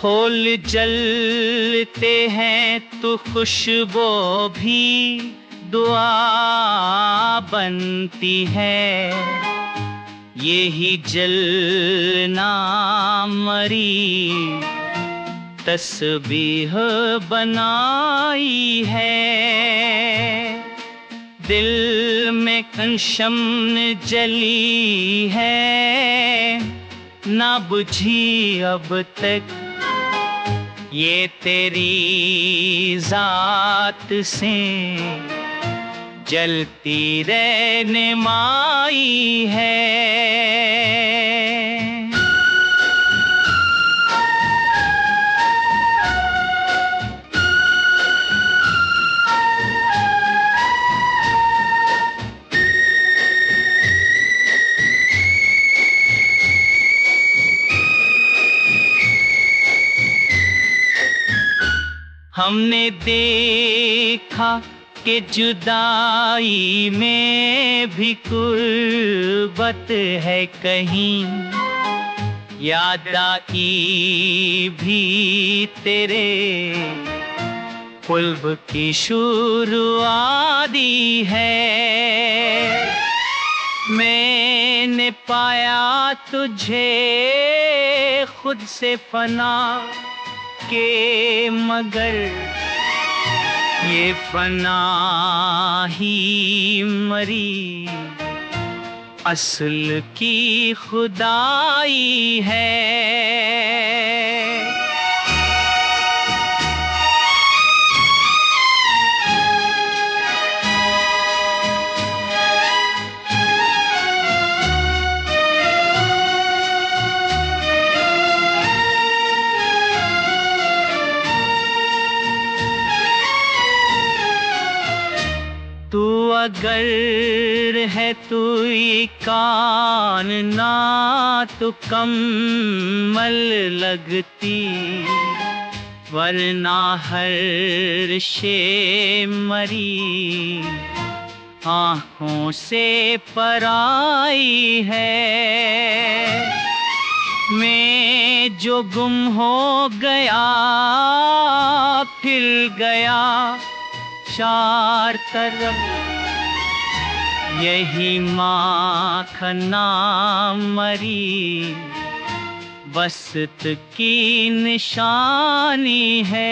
खोल जलते हैं तो खुशबू भी दुआ बनती है। यही जलना मरी तस्बीह बनाई है। दिल में शम्न जली है, ना बुझी अब तक ये तेरी जात से जलती रहनुमाई है। हमने देखा कि जुदाई में भी कुर्बत है कहीं, याद आई भी तेरे कुल्ब की शुरुआती है। मैंने पाया तुझे खुद से फना के, मगर ये फना ही मरी असल की खुदाई है। तू अगर है तू कान ना तो कम्मल लगती, वरना हर शे मरी आँखों से पराई है। मैं जो गुम हो गया फिर गया चार तरफ, यही माखना मरी बसत की निशानी है।